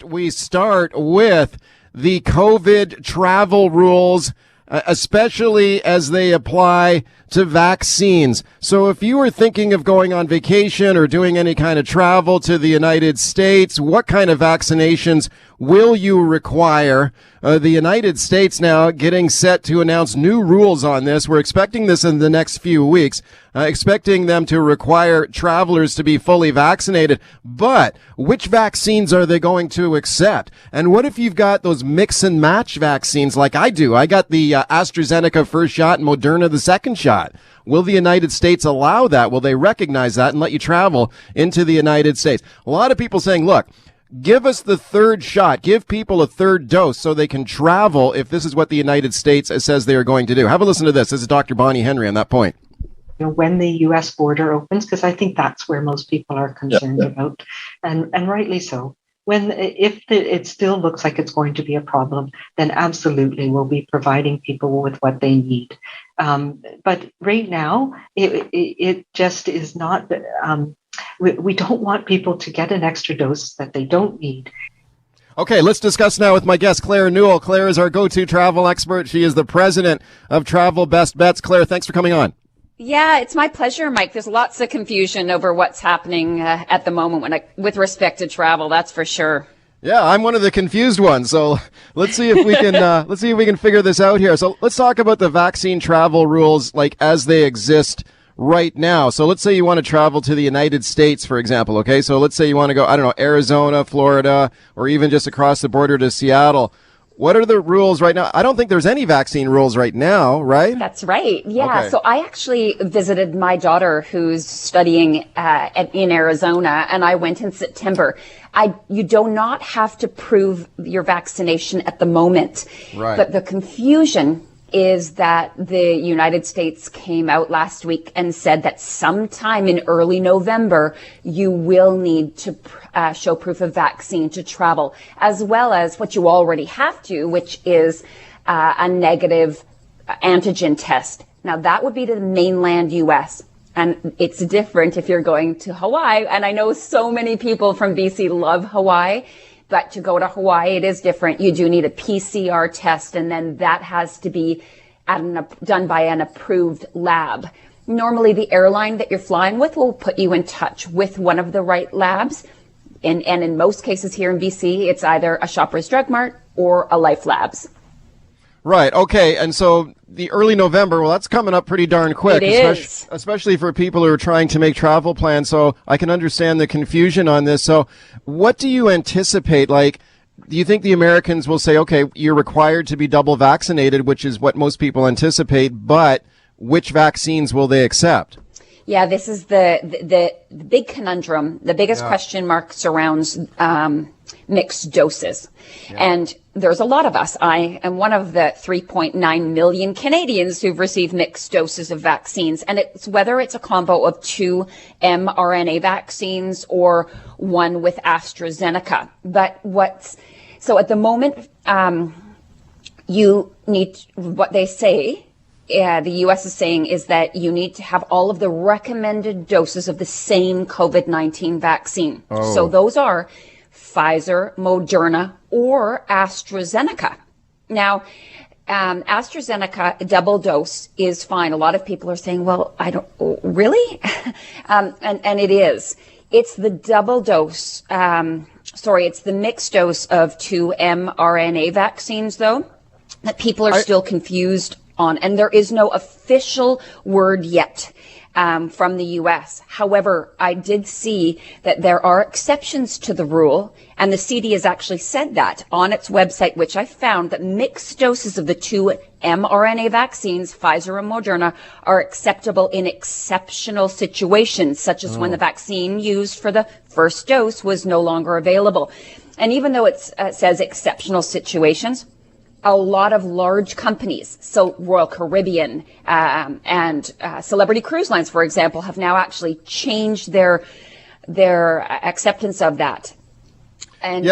We start with the COVID travel rules, especially as they apply to vaccines. So if you were thinking of going on vacation or doing any kind of travel to the United States, what kind of vaccinations will you require? The United States now getting set to announce new rules on this. We're expecting this in the next few weeks, expecting them to require travelers to be fully vaccinated. But which vaccines are they going to accept? And what if you've got those mix and match vaccines like I do? I got the AstraZeneca first shot and Moderna the second shot. Will the United States allow that? Will they recognize that and let you travel into the United States? A lot of people saying, look, give us the third shot. Give people a third dose so they can travel if this is what the United States says they are going to do. Have a listen to this. This is Dr. Bonnie Henry on that point. When the U.S. border opens, because I think that's where most people are concerned about, and rightly so. If it still looks like it's going to be a problem, then absolutely we'll be providing people with what they need. But right now, it just is not. We don't want people to get an extra dose that they don't need. Okay, let's discuss now with my guest, Claire Newell. Claire is our go-to travel expert. She is the president of Travel Best Bets. Claire, thanks for coming on. Yeah, it's my pleasure, Mike. There's lots of confusion over what's happening at the moment with respect to travel. That's for sure. Yeah, I'm one of the confused ones. So let's see if we can figure this out here. So let's talk about the vaccine travel rules, like as they exist right now. So let's say you want to travel to the United States, for example. Okay, so let's say you want to go, I don't know, Arizona, Florida, or even just across the border to Seattle. What are the rules right now? I don't think there's any vaccine rules right now, right? That's right. Yeah. Okay. So I actually visited my daughter who's studying in Arizona, and I went in September. You do not have to prove your vaccination at the moment. Right. But the confusion is that the United States came out last week and said that sometime in early November, you will need to show proof of vaccine to travel, as well as what you already have to, which is a negative antigen test. Now, that would be to the mainland U.S., and it's different if you're going to Hawaii. And I know so many people from BC love Hawaii. But to go to Hawaii, it is different. You do need a PCR test, and then that has to be done by an approved lab. Normally, the airline that you're flying with will put you in touch with one of the right labs. And in most cases here in BC, it's either a Shoppers Drug Mart or a Life Labs. Right. Okay. And so the early November, well, that's coming up pretty darn quick. It is. Especially for people who are trying to make travel plans. So I can understand the confusion on this. So what do you anticipate? Like, do you think the Americans will say, okay, you're required to be double vaccinated, which is what most people anticipate, but which vaccines will they accept? Yeah, this is the big conundrum. The biggest question mark surrounds mixed doses. Yeah. And there's a lot of us. I am one of the 3.9 million Canadians who've received mixed doses of vaccines. And it's whether it's a combo of 2 mRNA vaccines or one with AstraZeneca. But so at the moment, you need, what they say, the U.S. is saying, is that you need to have all of the recommended doses of the same COVID-19 vaccine. Oh. So those are Pfizer, Moderna, or AstraZeneca. Now, AstraZeneca double dose is fine. A lot of people are saying, well, I don't, really? And it is. It's the double dose, it's the mixed dose of 2 mRNA vaccines, though, that people are still confused on. And there is no official word yet from the U.S. However, I did see that there are exceptions to the rule, and the CD has actually said that on its website, which I found that mixed doses of the 2 mRNA vaccines, Pfizer and Moderna, are acceptable in exceptional situations, such as when the vaccine used for the first dose was no longer available. And even though it says exceptional situations, a lot of large companies, so Royal Caribbean and Celebrity Cruise Lines, for example, have now actually changed their acceptance of that. And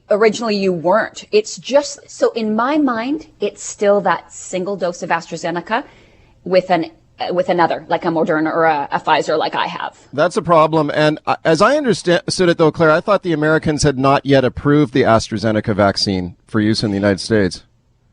originally you weren't. It's just, so in my mind, it's still that single dose of AstraZeneca with an with another, like a Moderna or a Pfizer like I have. That's a problem. And as I understood it, though, Claire, I thought the Americans had not yet approved the AstraZeneca vaccine for use in the United States.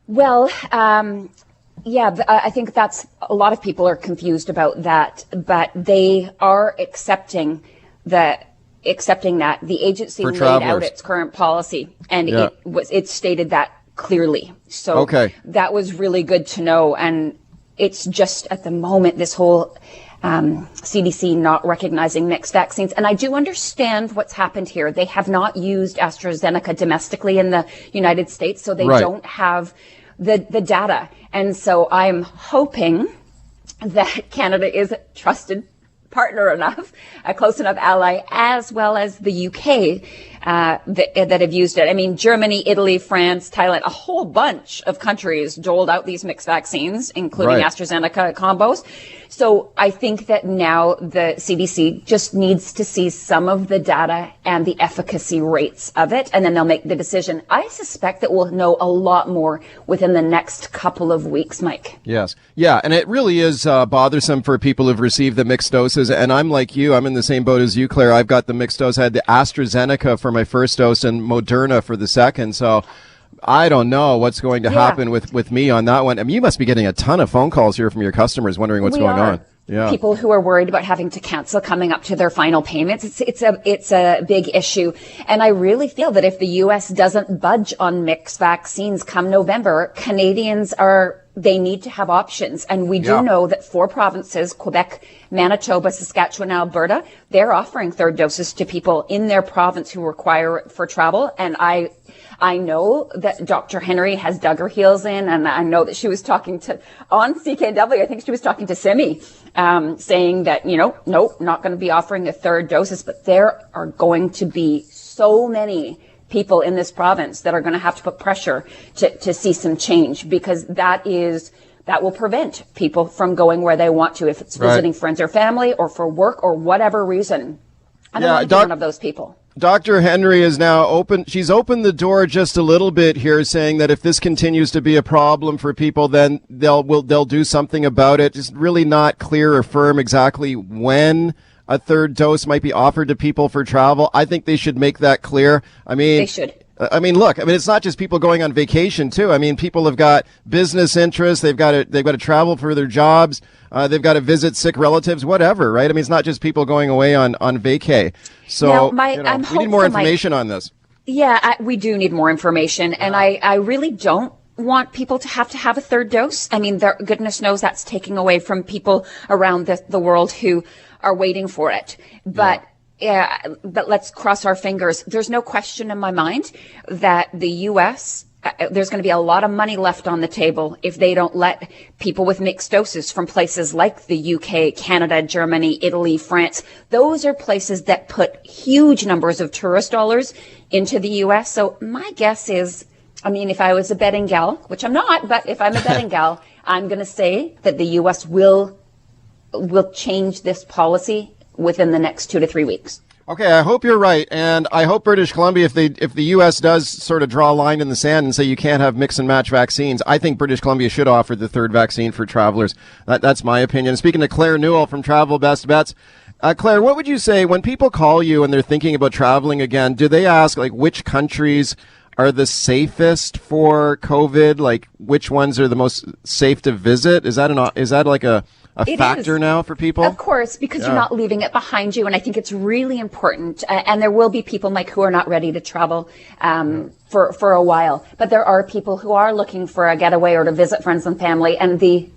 Well, I think that's a lot of people are confused about that, but they are accepting that the agency laid out its current policy, and it stated that clearly. So that was really good to know. And it's just at the moment, this whole CDC not recognizing mixed vaccines. And I do understand what's happened here. They have not used AstraZeneca domestically in the United States, so they don't have the data. And so I'm hoping that Canada is a trusted partner enough, a close enough ally, as well as the UK that have used it. I mean, Germany, Italy, France, Thailand, a whole bunch of countries doled out these mixed vaccines, including AstraZeneca combos. So I think that now the CDC just needs to see some of the data and the efficacy rates of it, and then they'll make the decision. I suspect that we'll know a lot more within the next couple of weeks, Mike. Yes. Yeah, and it really is bothersome for people who've received the mixed doses. And I'm like you. I'm in the same boat as you, Claire. I've got the mixed dose. I had the AstraZeneca for my first dose and Moderna for the second. So I don't know what's going to happen with me on that one. I mean, you must be getting a ton of phone calls here from your customers wondering what's going on. Yeah. People who are worried about having to cancel coming up to their final payments. It's a big issue. And I really feel that if the U.S. doesn't budge on mixed vaccines come November, Canadians they need to have options. And we do know that 4 provinces, Quebec, Manitoba, Saskatchewan, and Alberta, they're offering third doses to people in their province who require it for travel. And I know that Dr. Henry has dug her heels in, and I know that she was talking on CKW, I think she was talking to Simi, saying that, nope, not going to be offering a third doses, but there are going to be so many people in this province that are going to have to put pressure to see some change, because that will prevent people from going where they want to, if it's visiting friends or family or for work or whatever reason. I don't want to be one of those people. Dr. Henry is now she's opened the door just a little bit here, saying that if this continues to be a problem for people, then they'll do something about it. It's really not clear or firm exactly when a third dose might be offered to people for travel. I think they should make that clear. I mean, they should. Look, it's not just people going on vacation too. I mean, people have got business interests. They've got to travel for their jobs. They've got to visit sick relatives, whatever, right? I mean, it's not just people going away on vacay. So now, we need more information on this. Yeah, we do need more information. And I really don't want people to have a third dose. I mean, goodness knows that's taking away from people around the world who are waiting for it. But but let's cross our fingers. There's no question in my mind that the U.S., there's going to be a lot of money left on the table if they don't let people with mixed doses from places like the UK, Canada, Germany, Italy, France. Those are places that put huge numbers of tourist dollars into the U.S. So my guess is, if I was a betting gal, which I'm not, but if I'm a betting gal, I'm going to say that the U.S. will change this policy within the next 2 to 3 weeks. Okay, I hope you're right, and I hope British Columbia, if the U.S. does sort of draw a line in the sand and say you can't have mix and match vaccines, I think British Columbia should offer the third vaccine for travelers. That's my opinion. Speaking to Claire Newell from Travel Best Bets, Claire, what would you say when people call you and they're thinking about traveling again? Do they ask which countries are the safest for COVID? Like which ones are the most safe to visit? Is that a factor now for people? Of course, because you're not leaving it behind you. And I think it's really important. And there will be people, Mike, who are not ready to travel for a while. But there are people who are looking for a getaway or to visit friends and family. And the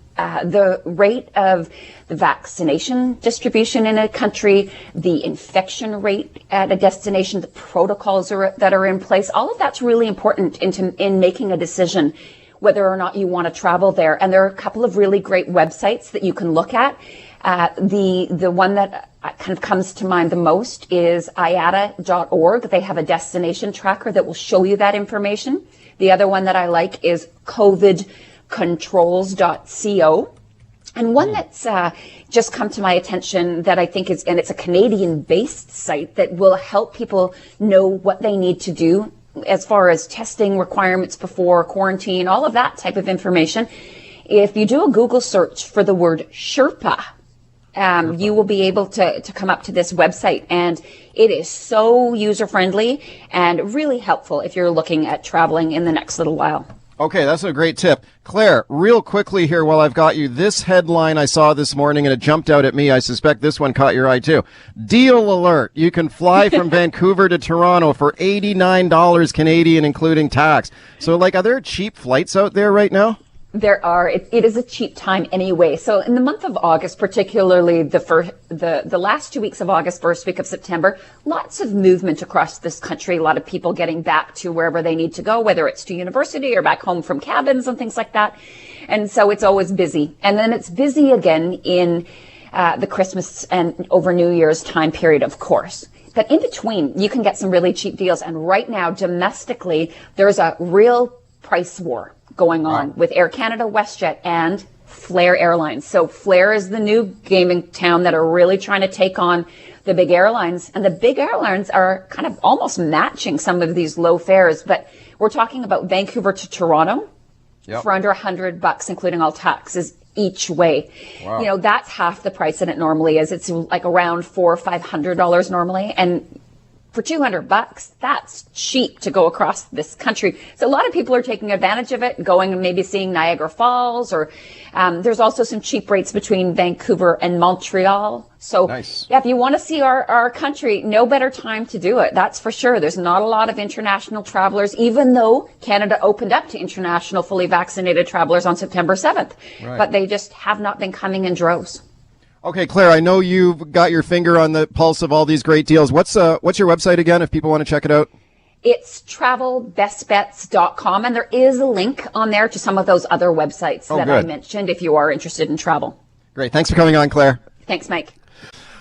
rate of the vaccination distribution in a country, the infection rate at a destination, the protocols that are in place, all of that's really important in making a decision whether or not you want to travel there. And there are a couple of really great websites that you can look at. The one that kind of comes to mind the most is IATA.org. They have a destination tracker that will show you that information. The other one that I like is covidcontrols.co. And one that's just come to my attention that I think it's a Canadian-based site that will help people know what they need to do as far as testing requirements before quarantine, all of that type of information, If you do a Google search for the word Sherpa, you will be able to come up to this website, and it is so user-friendly and really helpful if you're looking at traveling in the next little while. Okay, that's a great tip. Claire, real quickly here while I've got you, this headline I saw this morning and it jumped out at me. I suspect this one caught your eye too. Deal alert. You can fly from Vancouver to Toronto for $89 Canadian, including tax. So, are there cheap flights out there right now? There are. It is a cheap time anyway. So in the month of August, particularly the last 2 weeks of August, first week of September, lots of movement across this country. A lot of people getting back to wherever they need to go, whether it's to university or back home from cabins and things like that. And so it's always busy. And then it's busy again in the Christmas and over New Year's time period, of course. But in between, you can get some really cheap deals. And right now, domestically, there's a real price war going on with Air Canada, WestJet, and Flair Airlines. So Flair is the new game in town that are really trying to take on the big airlines. And the big airlines are kind of almost matching some of these low fares. But we're talking about Vancouver to Toronto for under $100, including all taxes each way. Wow. That's half the price that it normally is. It's like around $400 or $500 normally. And for $200, that's cheap to go across this country. So a lot of people are taking advantage of it, going and maybe seeing Niagara Falls, or there's also some cheap rates between Vancouver and Montreal. So nice. If you want to see our country, no better time to do it. That's for sure. There's not a lot of international travelers, even though Canada opened up to international fully vaccinated travelers on September 7th. Right. But they just have not been coming in droves. Okay, Claire, I know you've got your finger on the pulse of all these great deals. What's your website again if people want to check it out? It's travelbestbets.com, and there is a link on there to some of those other websites that I mentioned if you are interested in travel. Great. Thanks for coming on, Claire. Thanks, Mike.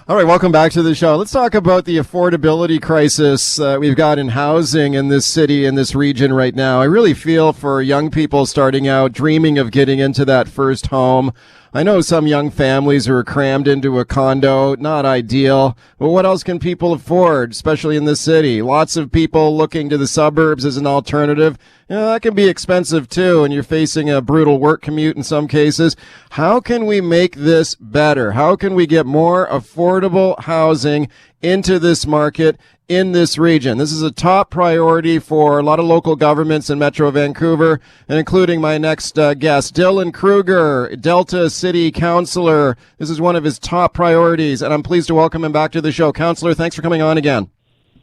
All right, welcome back to the show. Let's talk about the affordability crisis we've got in housing in this city, in this region right now. I really feel for young people starting out, dreaming of getting into that first home. I know some young families are crammed into a condo, not ideal, but what else can people afford, especially in this city? Lots of people looking to the suburbs as an alternative. That can be expensive too, and you're facing a brutal work commute in some cases. How can we make this better? How can we get more affordable housing into this market in this region? This is a top priority for a lot of local governments in Metro Vancouver, and including my next guest, Dylan Kruger, Delta City Councillor. This is one of his top priorities, and I'm pleased to welcome him back to the show. Councillor, thanks for coming on again.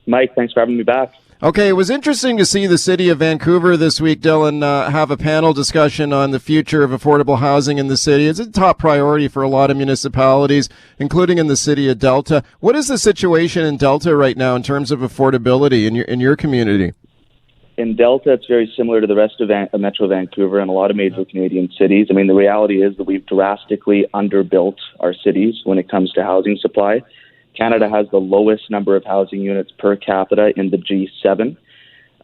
Mike, thanks for having me back. Okay, it was interesting to see the city of Vancouver this week, Dylan, have a panel discussion on the future of affordable housing in the city. It's a top priority for a lot of municipalities, including in the city of Delta. What is the situation in Delta right now in terms of affordability in your community? In Delta, it's very similar to the rest of Metro Vancouver and a lot of major Canadian cities. I mean, the reality is that we've drastically underbuilt our cities when it comes to housing supply. Canada has the lowest number of housing units per capita in the G7,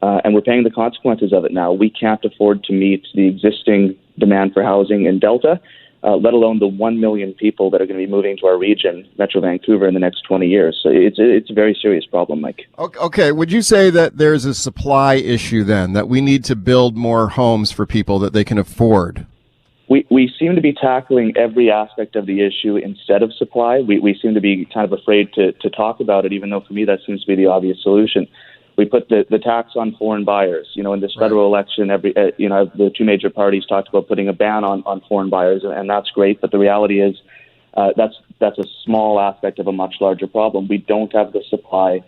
and we're paying the consequences of it now. We can't afford to meet the existing demand for housing in Delta, let alone the 1 million people that are going to be moving to our region, Metro Vancouver, in the next 20 years. So it's a very serious problem, Mike. Okay. Would you say that there's a supply issue then, that we need to build more homes for people that they can afford? We seem to be tackling every aspect of the issue instead of supply. We seem to be kind of afraid to talk about it, even though for me that seems to be the obvious solution. We put the tax on foreign buyers. In this federal election, the two major parties talked about putting a ban on foreign buyers, and that's great. But the reality is that's a small aspect of a much larger problem. We don't have the supply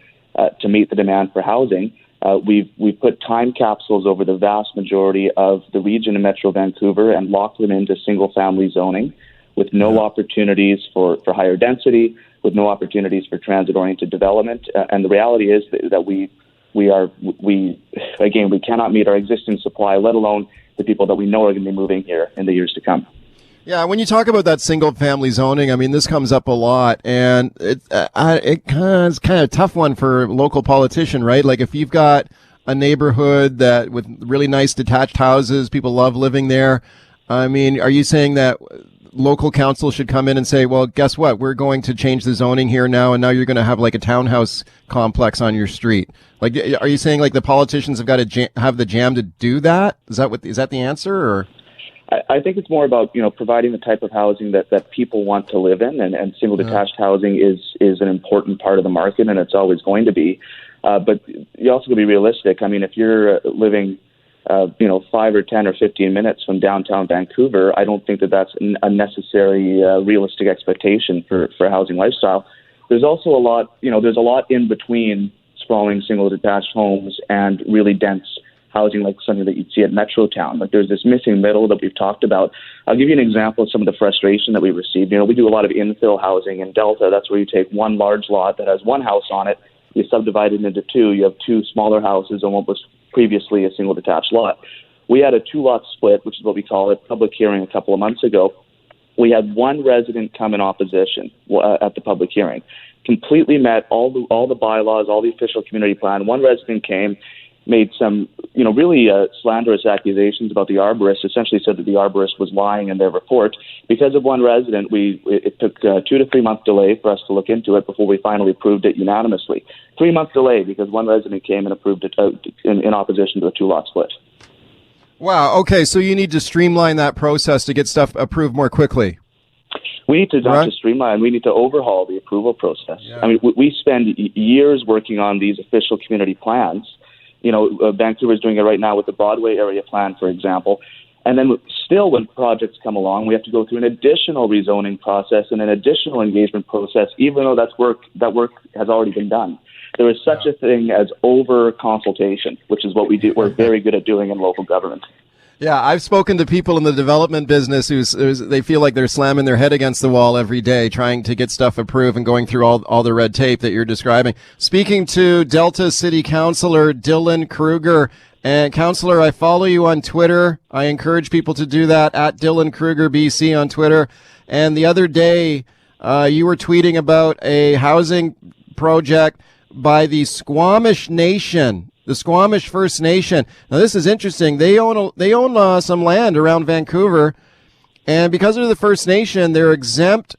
to meet the demand for housing. We've put time capsules over the vast majority of the region in Metro Vancouver and locked them into single-family zoning with no opportunities for higher density, with no opportunities for transit-oriented development. And the reality is that we cannot meet our existing supply, let alone the people that we know are going to be moving here in the years to come. Yeah, when you talk about that single-family zoning, I mean, this comes up a lot, and it's kind of a tough one for a local politician, right? Like, if you've got a neighborhood that with really nice detached houses, people love living there. I mean, are you saying that local council should come in and say, well, guess what? We're going to change the zoning here now, and now you're going to have like a townhouse complex on your street. Like, are you saying like the politicians have got to have the jam to do that? Is that the answer, or? I think it's more about, providing the type of housing that people want to live in, and single detached housing is an important part of the market, and it's always going to be. But you also got to be realistic. I mean, if you're living, 5 or 10 or 15 minutes from downtown Vancouver, I don't think that's a necessary realistic expectation for a housing lifestyle. There's also a lot, there's a lot in between sprawling single detached homes and really dense housing, like something that you'd see at Metrotown. Like, there's this missing middle that we've talked about. I'll give you an example of some of the frustration that we received. We do a lot of infill housing in Delta. That's where you take one large lot that has one house on it, you subdivide it into two, you have two smaller houses on what was previously a single detached lot. We had a 2-lot split, which is what we call it, public hearing a couple of months ago. We had one resident come in opposition at the public hearing. Completely met all the bylaws, all the official community plan. One resident came, made some, really slanderous accusations about the arborist, essentially said that the arborist was lying in their report. Because of one resident, it took 2 to 3 month delay for us to look into it before we finally approved it unanimously. 3-month delay because one resident came and approved it in opposition to a 2-lot split. Wow. Okay. So you need to streamline that process to get stuff approved more quickly. We need to not just streamline, we need to overhaul the approval process. Yeah. I mean, we spend years working on these official community plans. Vancouver is doing it right now with the Broadway area plan, for example. And then still, when projects come along, we have to go through an additional rezoning process and an additional engagement process, even though that work has already been done. There is such a thing as over-consultation, which is what we do. We're very good at doing in local government. Yeah, I've spoken to people in the development business they feel like they're slamming their head against the wall every day trying to get stuff approved and going through all the red tape that you're describing. Speaking to Delta City Councillor Dylan Kruger. And Councillor, I follow you on Twitter. I encourage people to do that, at Dylan Kruger BC on Twitter. And the other day, you were tweeting about a housing project by the Squamish Nation. The Squamish First Nation. Now, this is interesting. They own some land around Vancouver, and because they're the First Nation, they're exempt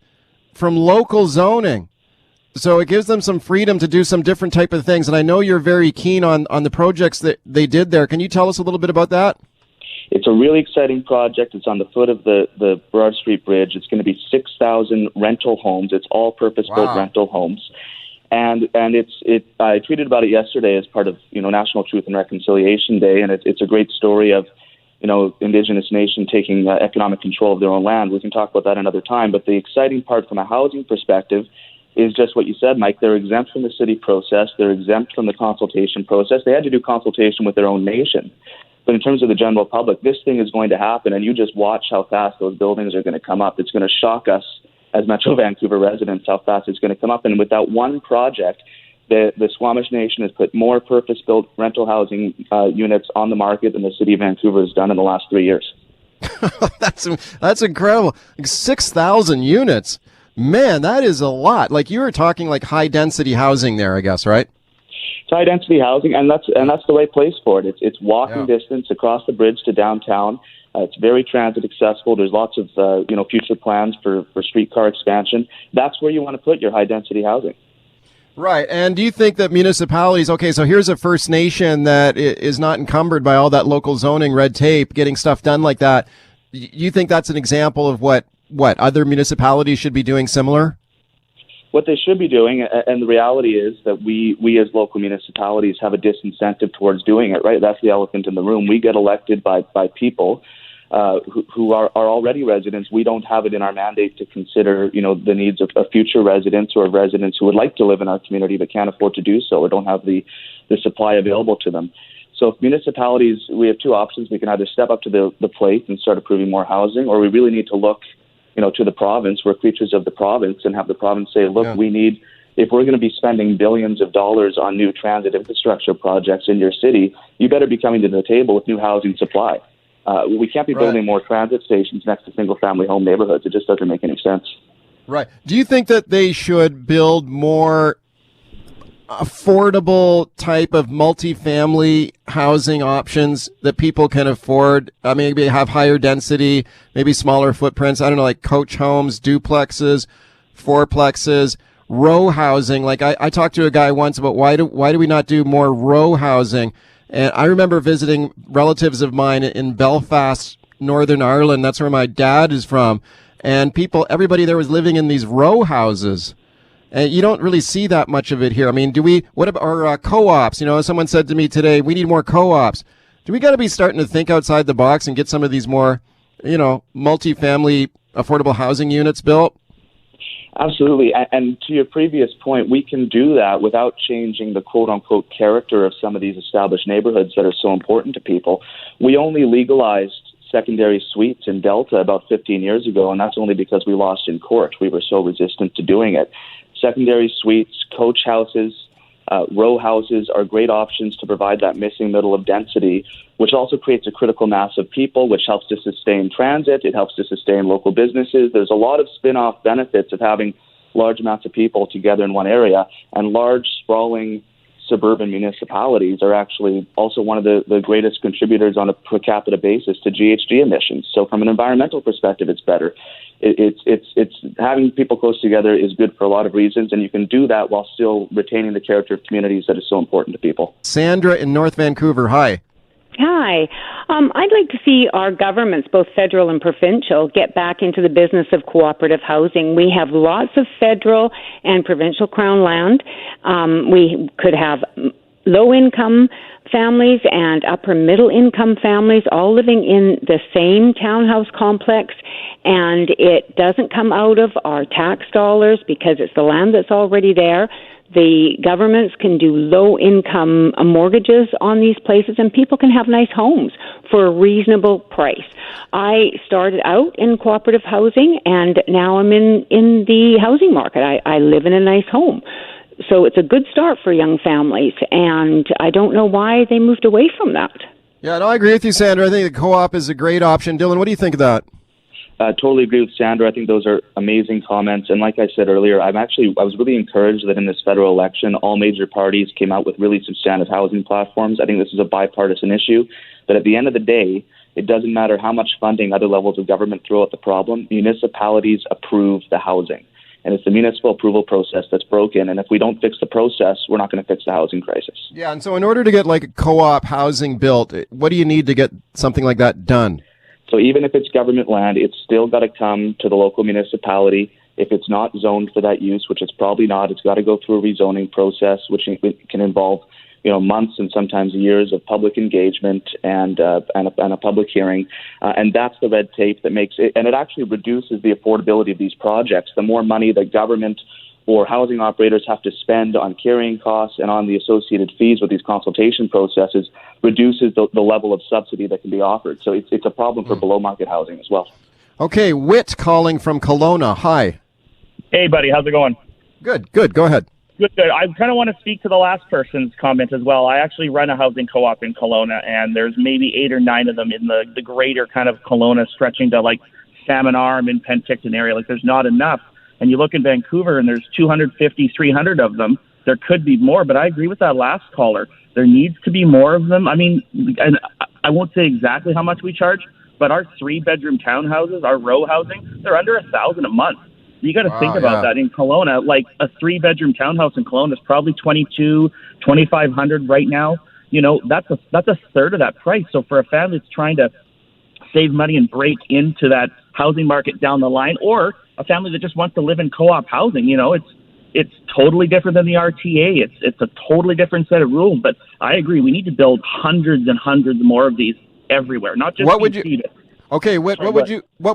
from local zoning. So it gives them some freedom to do some different type of things. And I know you're very keen on the projects that they did there. Can you tell us a little bit about that? It's a really exciting project. It's on the foot of the Burrard Street Bridge. It's going to be 6,000 rental homes. It's all purpose-built rental homes. And I tweeted about it yesterday as part of National Truth and Reconciliation Day, and it's a great story of Indigenous nation taking economic control of their own land. We can talk about that another time. But the exciting part from a housing perspective is just what you said, Mike. They're exempt from the city process. They're exempt from the consultation process. They had to do consultation with their own nation. But in terms of the general public, this thing is going to happen, and you just watch how fast those buildings are going to come up. It's going to shock us as Metro Vancouver residents how fast it's going to come up. And with that one project, the Squamish Nation has put more purpose-built rental housing units on the market than the city of Vancouver has done in the last 3 years. That's incredible. 6,000 units. Man, that is a lot. Like, you were talking like high-density housing there, I guess, right? It's high-density housing, and that's the right place for it. It's walking distance across the bridge to downtown. It's very transit accessible. There's lots of future plans for streetcar expansion. That's where you want to put your high density housing. Right. And do you think that municipalities, okay, so here's a First Nation that is not encumbered by all that local zoning red tape, getting stuff done like that. You think that's an example of what other municipalities should be doing similar? What they should be doing, and the reality is that we as local municipalities have a disincentive towards doing it, right? That's the elephant in the room. We get elected by people who are already residents. We don't have it in our mandate to consider, the needs of future residents or residents who would like to live in our community but can't afford to do so or don't have the supply available to them. So if municipalities, we have two options. We can either step up to the plate and start approving more housing, or we really need to look, to the province. We're creatures of the province, and have the province say, look, we need, if we're going to be spending billions of dollars on new transit infrastructure projects in your city, you better be coming to the table with new housing supply. We can't be building more transit stations next to single-family home neighborhoods. It just doesn't make any sense. Right. Do you think that they should build more affordable type of multifamily housing options that people can afford? Maybe have higher density, maybe smaller footprints. I don't know, like coach homes, duplexes, fourplexes, row housing. Like I talked to a guy once about why do we not do more row housing? And I remember visiting relatives of mine in Belfast, Northern Ireland. That's where my dad is from. And everybody there was living in these row houses. And you don't really see that much of it here. I mean, what about our co-ops? You know, someone said to me today, we need more co-ops. Do we got to be starting to think outside the box and get some of these more, multifamily affordable housing units built? Absolutely. And to your previous point, we can do that without changing the quote-unquote character of some of these established neighborhoods that are so important to people. We only legalized secondary suites in Delta about 15 years ago, and that's only because we lost in court. We were so resistant to doing it. Secondary suites, coach houses, row houses are great options to provide that missing middle of density, which also creates a critical mass of people, which helps to sustain transit. It helps to sustain local businesses. There's a lot of spin-off benefits of having large amounts of people together in one area, and large, sprawling suburban municipalities are actually also one of the greatest contributors on a per capita basis to GHG emissions. So from an environmental perspective, it's better. It's having people close together is good for a lot of reasons, and you can do that while still retaining the character of communities that is so important to people. Sandra in North Vancouver, hi. Hi. I'd like to see our governments, both federal and provincial, get back into the business of cooperative housing. We have lots of federal and provincial crown land. We could have low-income families and upper-middle-income families all living in the same townhouse complex, and it doesn't come out of our tax dollars because it's the land that's already there. The governments can do low-income mortgages on these places, and people can have nice homes for a reasonable price. I started out in cooperative housing, and now I'm in the housing market. I live in a nice home. So it's a good start for young families, and I don't know why they moved away from that. Yeah, no, I agree with you, Sandra. I think the co-op is a great option. Dylan, what do you think of that? Totally agree with Sandra. I think those are amazing comments. And like I said earlier, I was really encouraged that in this federal election, all major parties came out with really substantive housing platforms. I think this is a bipartisan issue. But at the end of the day, it doesn't matter how much funding other levels of government throw at the problem. Municipalities approve the housing. And it's the municipal approval process that's broken. And if we don't fix the process, we're not going to fix the housing crisis. Yeah, and so in order to get like a co-op housing built, what do you need to get something like that done? So even if it's government land, it's still got to come to the local municipality. If it's not zoned for that use, which it's probably not, it's got to go through a rezoning process, which can involve, months and sometimes years of public engagement and a public hearing. And that's the red tape that makes it, and it actually reduces the affordability of these projects. The more money that government or housing operators have to spend on carrying costs and on the associated fees with these consultation processes reduces the level of subsidy that can be offered. So it's a problem for below-market housing as well. Okay, Whit calling from Kelowna. Hi. Hey, buddy. How's it going? Good. Go ahead. Good. I kind of want to speak to the last person's comment as well. I actually run a housing co-op in Kelowna, and there's maybe 8 or 9 of them in the greater kind of Kelowna, stretching to like Salmon Arm and Penticton area. Like there's not enough. And you look in Vancouver, and there's 250, 300 of them. There could be more, but I agree with that last caller. There needs to be more of them. I mean, and I won't say exactly how much we charge, but our 3-bedroom townhouses, our row housing, they're under $1,000 a month. You got to think about that in Kelowna. Like a 3-bedroom townhouse in Kelowna is probably $2,500 right now. That's a third of that price. So for a family that's trying to save money and break into that housing market down the line, or a family that just wants to live in co-op housing, it's totally different than the RTA. It's a totally different set of rules. But I agree, we need to build hundreds and hundreds more of these everywhere, not just BC. Okay, Whit, what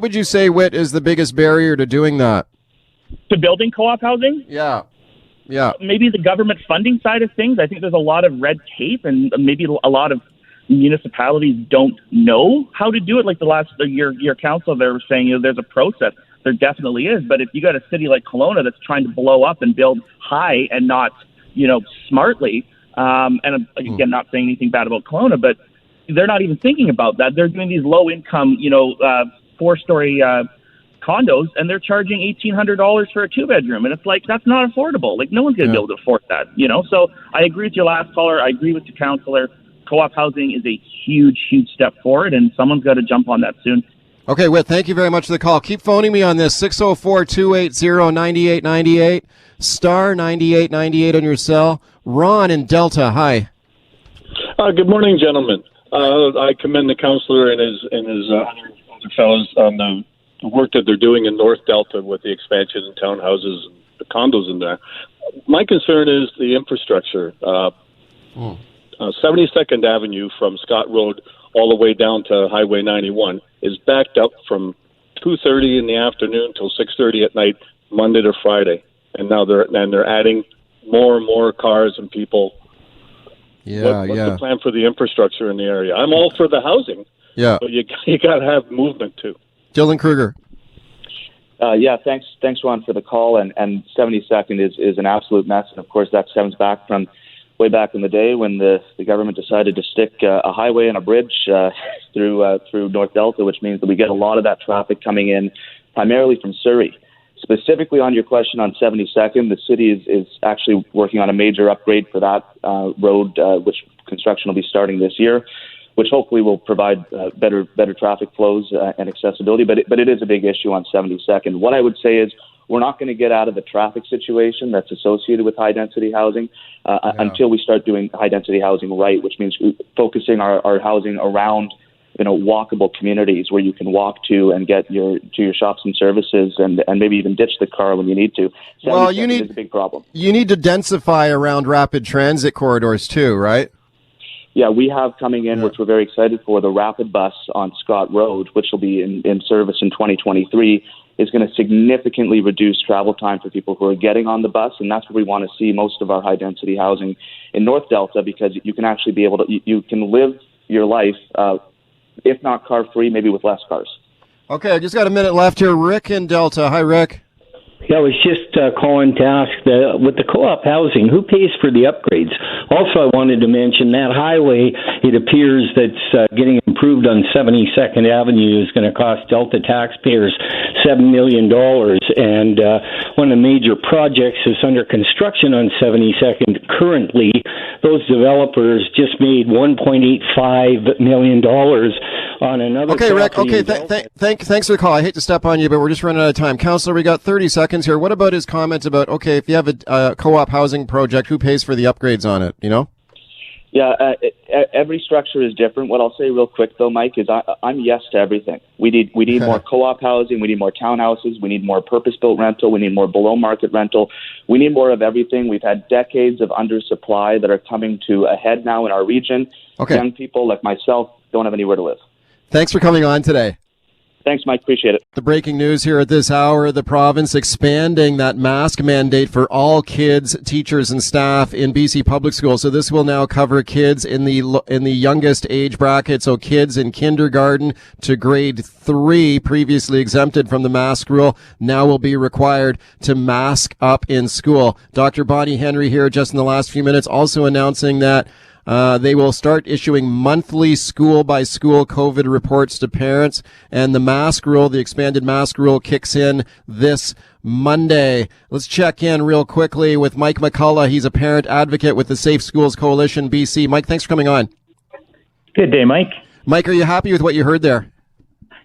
would you say, Whit, is the biggest barrier to doing that? To building co-op housing? Yeah. Maybe the government funding side of things. I think there's a lot of red tape, and maybe a lot of municipalities don't know how to do it. Like your council there was saying, there's a process. There definitely is. But if you got a city like Kelowna that's trying to blow up and build high and not, smartly, and again, not saying anything bad about Kelowna, but they're not even thinking about that. They're doing these low income, 4-story condos, and they're charging $1,800 for a 2-bedroom. And it's like, that's not affordable. Like no one's going to be able to afford that, So I agree with your last caller. I agree with the councillor. Co-op housing is a huge, huge step forward, and someone's got to jump on that soon. Okay, Whit, thank you very much for the call. Keep phoning me on this, 604-280-9898, star 9898 on your cell. Ron in Delta, hi. Good morning, gentlemen. I commend the councillor in his other fellows on the work that they're doing in North Delta with the expansion in townhouses and the condos in there. My concern is the infrastructure. 72nd Avenue from Scott Road all the way down to Highway 91 is backed up from 2:30 in the afternoon till 6:30 at night, Monday to Friday. And now they're adding more and more cars and people. What's the plan for the infrastructure in the area? I'm all for the housing. Yeah. But you got to have movement too. Dylan Kruger. Thanks, Ron, for the call. And 72nd is an absolute mess. And, of course, that stems back from way back in the day when the government decided to stick a highway and a bridge through North Delta, which means that we get a lot of that traffic coming in primarily from Surrey. Specifically on your question on 72nd, the city is actually working on a major upgrade for that road, which construction will be starting this year, which hopefully will provide better traffic flows and accessibility. But it is a big issue on 72nd. What I would say is we're not going to get out of the traffic situation that's associated with high-density housing until we start doing high-density housing right, which means focusing our housing around walkable communities where you can walk to and get to your shops and services and maybe even ditch the car when you need to. Well, is a big problem. You need to densify around rapid transit corridors too, right? Yeah, we have coming in, which we're very excited for, the rapid bus on Scott Road, which will be in service in 2023, is going to significantly reduce travel time for people who are getting on the bus, and that's where we want to see most of our high-density housing in North Delta, because you can actually be able to, you can live your life, if not car-free, maybe with less cars. Okay, I just got a minute left here. Rick in Delta. Hi, Rick. Yeah, I was just calling to ask, with the co-op housing, who pays for the upgrades? Also, I wanted to mention that highway, it appears that's getting improved on 72nd Avenue is going to cost Delta taxpayers $7 million. And one of the major projects is under construction on 72nd currently. Those developers just made $1.85 million on another. Okay, Rick. Okay, thanks for the call. I hate to step on you, but we're just running out of time. Counselor, we got 30 seconds here. What about his comment about, okay, if you have a co-op housing project, who pays for the upgrades on it, Yeah, every structure is different. What I'll say real quick, though, Mike, is I'm yes to everything. We need more co-op housing. We need more townhouses. We need more purpose-built rental. We need more below-market rental. We need more of everything. We've had decades of undersupply that are coming to a head now in our region. Okay. Young people like myself don't have anywhere to live. Thanks for coming on today. Thanks, Mike. Appreciate it. The breaking news here at this hour, the province expanding that mask mandate for all kids, teachers, and staff in BC public schools. So this will now cover kids in the youngest age bracket. So kids in kindergarten to grade 3, previously exempted from the mask rule, now will be required to mask up in school. Dr. Bonnie Henry here just in the last few minutes also announcing that they will start issuing monthly school-by-school COVID reports to parents, and the mask rule, the expanded mask rule, kicks in this Monday. Let's check in real quickly with Mike McCullough. He's a parent advocate with the Safe Schools Coalition BC. Mike, thanks for coming on. Good day, Mike. Mike, are you happy with what you heard there?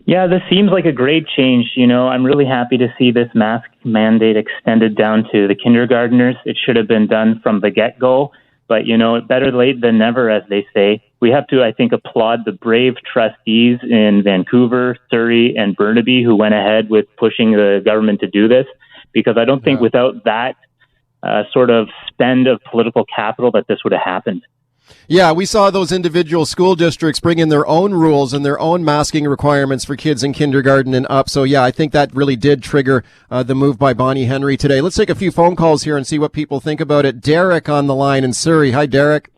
Yeah, this seems like a great change. I'm really happy to see this mask mandate extended down to the kindergartners. It should have been done from the get-go. But, better late than never, as they say. We have to, I think, applaud the brave trustees in Vancouver, Surrey, and Burnaby who went ahead with pushing the government to do this, because I don't think without that sort of spend of political capital that this would have happened. Yeah, we saw those individual school districts bring in their own rules and their own masking requirements for kids in kindergarten and up. So, yeah, I think that really did trigger the move by Bonnie Henry today. Let's take a few phone calls here and see what people think about it. Derek on the line in Surrey. Hi, Derek.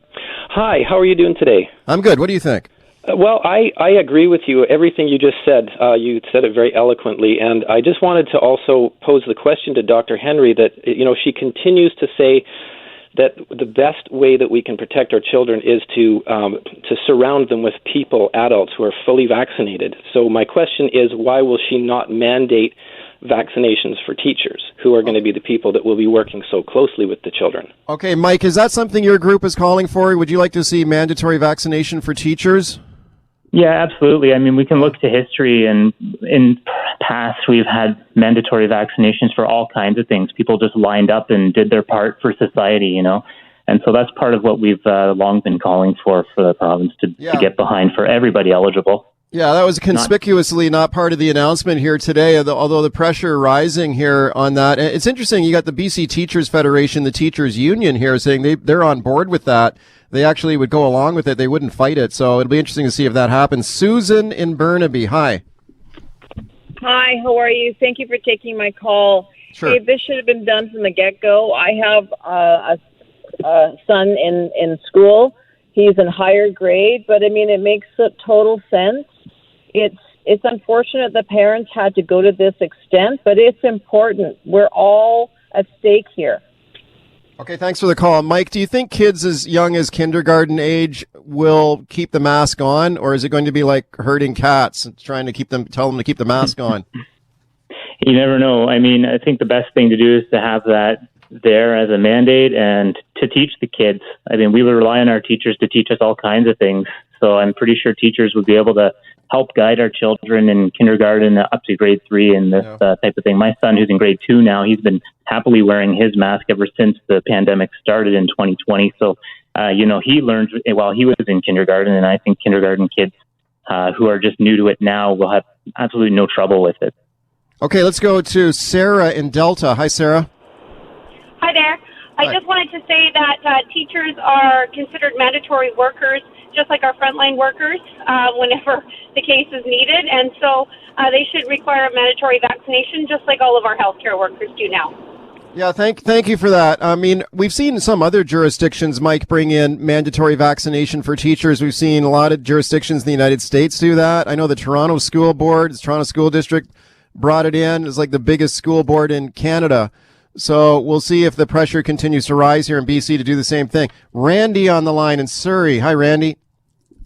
Hi, how are you doing today? I'm good. What do you think? Well, I agree with you. Everything you just said, you said it very eloquently. And I just wanted to also pose the question to Dr. Henry that, she continues to say that the best way that we can protect our children is to surround them with people, adults who are fully vaccinated. So my question is, why will she not mandate vaccinations for teachers, who are going to be the people that will be working so closely with the children? Okay, Mike, is that something your group is calling for? Would you like to see mandatory vaccination for teachers? Yeah, absolutely. I mean, we can look to history, and in past we've had mandatory vaccinations for all kinds of things. People just lined up and did their part for society, And so that's part of what we've long been calling for the province to get behind for everybody eligible. Yeah, that was conspicuously not part of the announcement here today, although the pressure rising here on that. And it's interesting, you got the BC Teachers Federation, the teachers union here saying they're on board with that. They actually would go along with it. They wouldn't fight it. So it'll be interesting to see if that happens. Susan in Burnaby, hi. Hi, how are you? Thank you for taking my call. Sure. Hey, this should have been done from the get-go. I have a son in school. He's in higher grade, but I mean, it makes total sense. It's unfortunate the parents had to go to this extent, but it's important. We're all at stake here. Okay, thanks for the call. Mike, do you think kids as young as kindergarten age will keep the mask on, or is it going to be like herding cats and trying to tell them to keep the mask on? You never know. I mean, I think the best thing to do is to have that there as a mandate and to teach the kids. I mean, we would rely on our teachers to teach us all kinds of things. So I'm pretty sure teachers would be able to help guide our children in kindergarten up to grade 3 and this type of thing. My son, who's in grade 2 now, he's been happily wearing his mask ever since the pandemic started in 2020. So, he learned while he was in kindergarten, and I think kindergarten kids who are just new to it now will have absolutely no trouble with it. Okay, let's go to Sarah in Delta. Hi, Sarah. Hi there. I just wanted to say that teachers are considered mandatory workers, just like our frontline workers, whenever the case is needed. And so they should require a mandatory vaccination, just like all of our healthcare workers do now. Yeah, thank you for that. I mean, we've seen some other jurisdictions, Mike, bring in mandatory vaccination for teachers. We've seen a lot of jurisdictions in the United States do that. I know the Toronto School Board, the Toronto School District brought it in. It's like the biggest school board in Canada. So we'll see if the pressure continues to rise here in BC to do the same thing. Randy on the line in Surrey. Hi, Randy.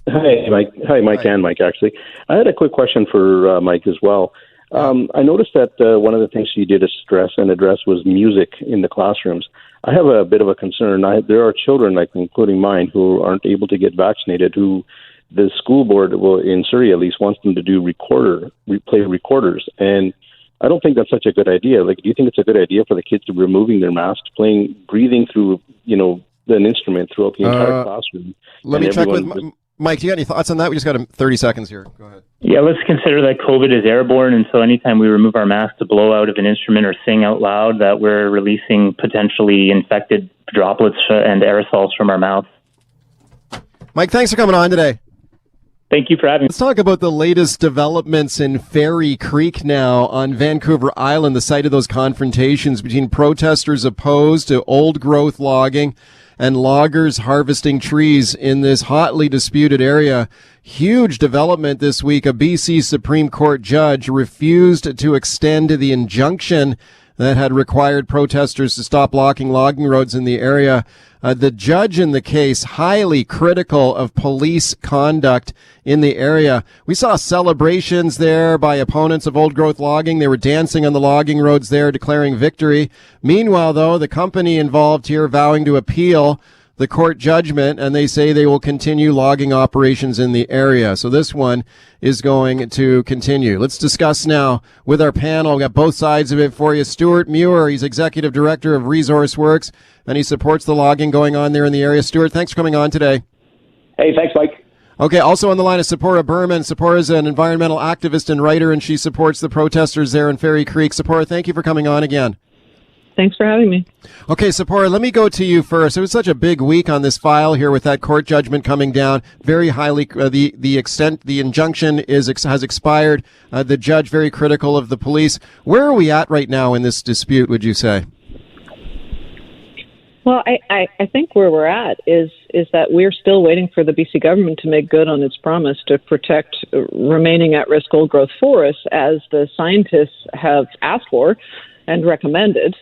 Hi, Mike. Hi, Mike. And Mike, actually. I had a quick question for Mike as well. I noticed that one of the things you did address was music in the classrooms. I have a bit of a concern. There are children, like including mine, who aren't able to get vaccinated, who the school board, in Surrey at least, wants them to do play recorders. And I don't think that's such a good idea. Like, do you think it's a good idea for the kids to be removing their masks, breathing through, an instrument throughout the entire classroom? Let me check with Mike. Do you got any thoughts on that? We just got 30 seconds here. Go ahead. Yeah, let's consider that COVID is airborne, and so anytime we remove our mask to blow out of an instrument or sing out loud, that we're releasing potentially infected droplets and aerosols from our mouth. Mike, thanks for coming on today. Thank you for having me. Let's talk about the latest developments in Fairy Creek now on Vancouver Island, the site of those confrontations between protesters opposed to old-growth logging and loggers harvesting trees in this hotly disputed area. Huge development this week. A BC Supreme Court judge refused to extend the injunction that had required protesters to stop blocking logging roads in the area. The judge in the case, highly critical of police conduct in the area. We saw celebrations there by opponents of old-growth logging. They were dancing on the logging roads there, declaring victory. Meanwhile, though, the company involved here vowing to appeal the court judgment, and they say they will continue logging operations in the area. So this one is going to continue. Let's discuss now with our panel. We've got both sides of it for you. Stuart Muir, he's Executive Director of Resource Works, and he supports the logging going on there in the area. Stuart, thanks for coming on today. Hey, thanks, Mike. Okay, also on the line is Sephora Berman. Sephora is an environmental activist and writer, and she supports the protesters there in Fairy Creek. Sephora, thank you for coming on again. Thanks for having me. Okay, Sephora, let me go to you first. It was such a big week on this file here with that court judgment coming down. Very highly, the extent, the injunction has expired. The judge very critical of the police. Where are we at right now in this dispute, would you say? Well, I think where we're at is that we're still waiting for the BC government to make good on its promise to protect remaining at-risk old-growth forests as the scientists have asked for and recommended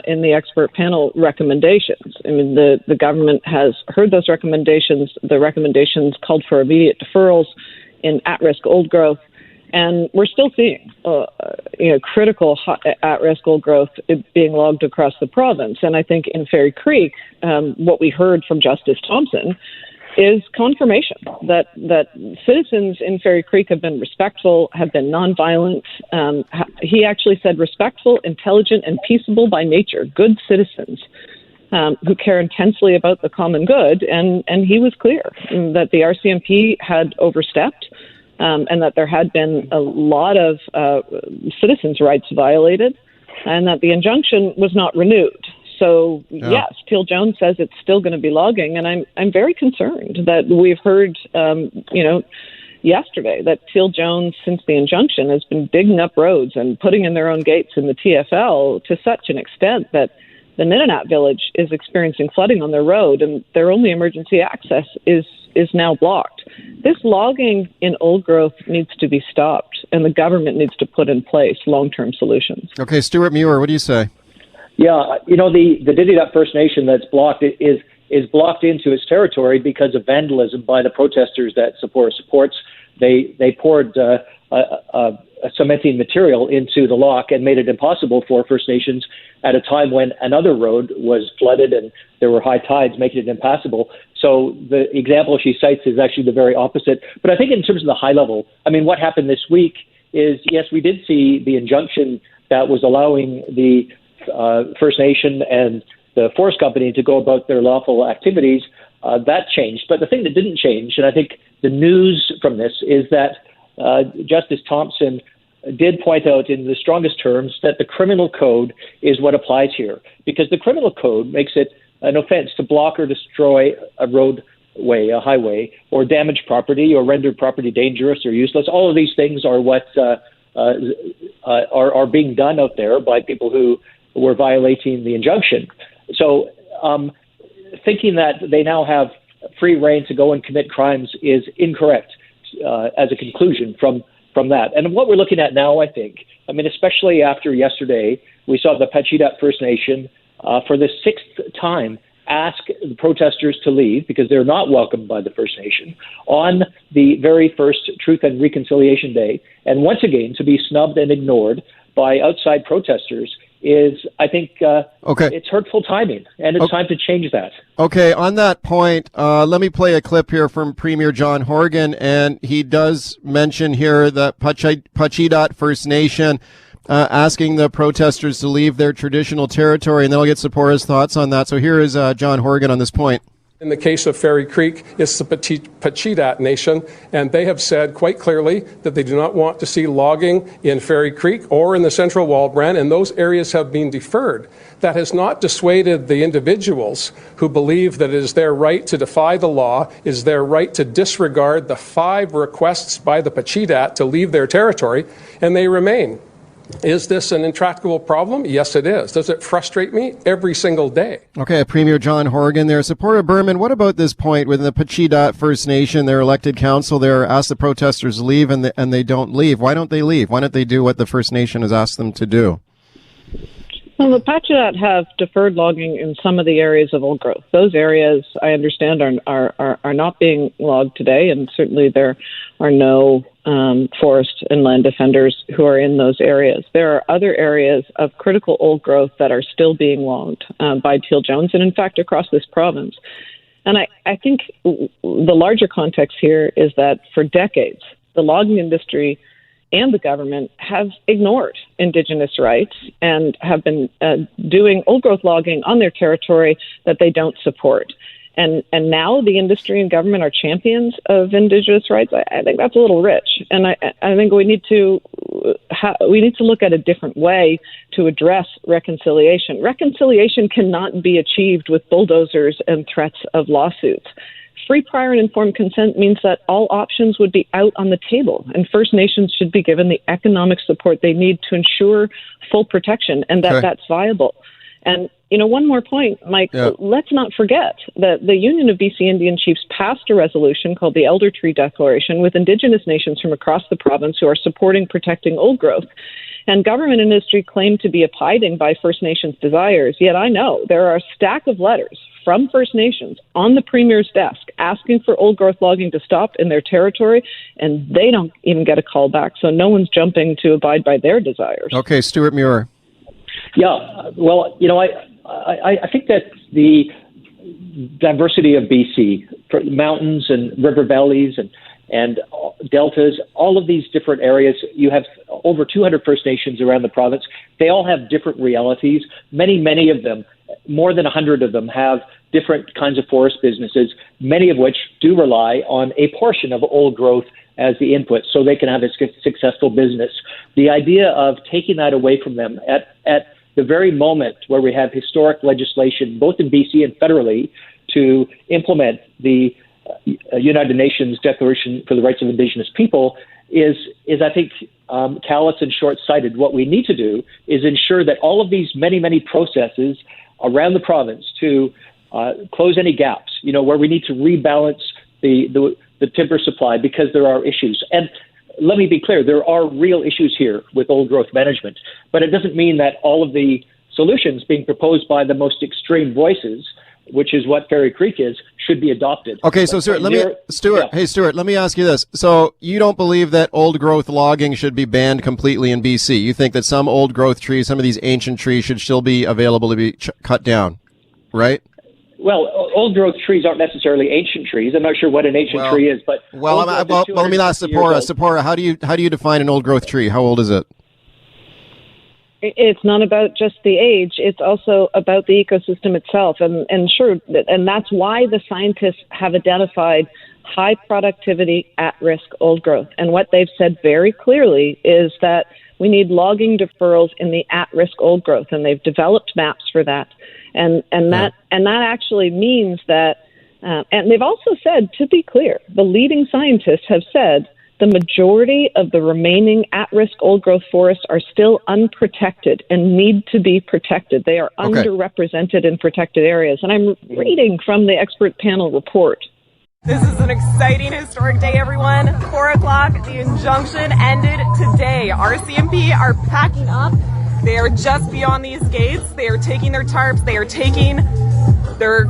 in the expert panel recommendations. I mean, the government has heard those recommendations. The recommendations called for immediate deferrals in at-risk old growth, and we're still seeing critical at-risk old growth being logged across the province. And I think in Fairy Creek, what we heard from Justice Thompson is confirmation that citizens in Fairy Creek have been respectful, have been nonviolent. He actually said respectful, intelligent, and peaceable by nature, good citizens who care intensely about the common good. And he was clear that the RCMP had overstepped and that there had been a lot of citizens' rights violated, and that the injunction was not renewed. So, yes, Teal Jones says it's still going to be logging, and I'm very concerned that we've heard, yesterday that Teal Jones, since the injunction, has been digging up roads and putting in their own gates in the TFL to such an extent that the Ninanat village is experiencing flooding on their road, and their only emergency access is now blocked. This logging in old growth needs to be stopped, and the government needs to put in place long-term solutions. Okay, Stuart Muir, what do you say? Yeah, the Dididut First Nation that's blocked is blocked into its territory because of vandalism by the protesters that supports. They poured cementing material into the lock and made it impossible for First Nations at a time when another road was flooded and there were high tides, making it impassable. So the example she cites is actually the very opposite. But I think in terms of the high level, what happened this week is, yes, we did see the injunction that was allowing the First Nation and the forest company to go about their lawful activities. That changed. But the thing that didn't change, and I think the news from this, is that Justice Thompson did point out in the strongest terms that the criminal code is what applies here, because the criminal code makes it an offense to block or destroy a roadway, a highway, or damage property, or render property dangerous or useless. All of these things are what are being done out there by people who were violating the injunction. So thinking that they now have free rein to go and commit crimes is incorrect as a conclusion from that. And what we're looking at now, I think, especially after yesterday, we saw the Pacheedaht First Nation for the sixth time ask the protesters to leave because they're not welcomed by the First Nation on the very first Truth and Reconciliation Day. And once again, to be snubbed and ignored by outside protesters is, I think, it's hurtful timing, and it's time to change that. Okay, on that point, let me play a clip here from Premier John Horgan, and he does mention here that Pacheedaht First Nation asking the protesters to leave their traditional territory, and then I'll get Sephora's thoughts on that. So here is John Horgan on this point. In the case of Fairy Creek, it's the Pacheedaht Nation, and they have said quite clearly that they do not want to see logging in Fairy Creek or in the Central Waldbrand, and those areas have been deferred. That has not dissuaded the individuals who believe that it is their right to defy the law, is their right to disregard the 5 requests by the Pacheedaht to leave their territory, and they remain. Is this an intractable problem? Yes, it is. Does it frustrate me? Every single day. Okay, Premier John Horgan there. Sephora Berman, what about this point with the Pacheedaht First Nation, their elected council there, asked the protesters to leave and they don't leave? Why don't they leave? Why don't they do what the First Nation has asked them to do? Well, the Pacheedaht have deferred logging in some of the areas of old growth. Those areas, I understand, are not being logged today, and certainly there are no forest and land defenders who are in those areas. There are other areas of critical old growth that are still being logged by Teal Jones, and in fact across this province. And I think the larger context here is that for decades, the logging industry and the government have ignored Indigenous rights and have been doing old growth logging on their territory that they don't support. And now the industry and government are champions of Indigenous rights. I think that's a little rich, and I think we need to look at a different way to address reconciliation. Reconciliation cannot be achieved with bulldozers and threats of lawsuits. Free, prior, and informed consent means that all options would be out on the table, and First Nations should be given the economic support they need to ensure full protection, and that's viable. And, one more point, Mike, let's not forget that the Union of BC Indian Chiefs passed a resolution called the Elder Tree Declaration with Indigenous nations from across the province who are supporting protecting old growth. And government and industry claim to be abiding by First Nations desires, yet I know there are a stack of letters from First Nations on the Premier's desk asking for old growth logging to stop in their territory, and they don't even get a call back, so no one's jumping to abide by their desires. Okay, Stuart Muir. Yeah, well, I think that the diversity of BC, mountains and river valleys and deltas, all of these different areas, you have over 200 First Nations around the province. They all have different realities. Many of them, more than 100 of them, have different kinds of forest businesses, many of which do rely on a portion of old growth as the input so they can have a successful business. The idea of taking that away from them at the very moment where we have historic legislation, both in BC and federally, to implement the United Nations Declaration for the Rights of Indigenous People is I think, callous and short-sighted. What we need to do is ensure that all of these many processes around the province to close any gaps, where we need to rebalance the timber supply because there are issues. And let me be clear, there are real issues here with old growth management, but it doesn't mean that all of the solutions being proposed by the most extreme voices, which is what Fairy Creek is, should be adopted. Okay, so Stuart, let me ask you this. So you don't believe that old growth logging should be banned completely in BC? You think that some old growth trees, some of these ancient trees should still be available to be cut down, right? Well, old growth trees aren't necessarily ancient trees. I'm not sure what an ancient tree is, but let me ask Sephora. Sephora, how do you define an old growth tree? How old is it? It's not about just the age. It's also about the ecosystem itself. And that's why the scientists have identified high productivity, at-risk old growth. And what they've said very clearly is that we need logging deferrals in the at-risk old growth. And they've developed maps for that. And that actually means that, and they've also said, to be clear, the leading scientists have said the majority of the remaining at-risk old-growth forests are still unprotected and need to be protected. They are underrepresented in protected areas. And I'm reading from the expert panel report. This is an exciting, historic day, everyone. 4 o'clock, the injunction ended today. RCMP are packing up. They are just beyond these gates. They are taking their tarps. They are taking their...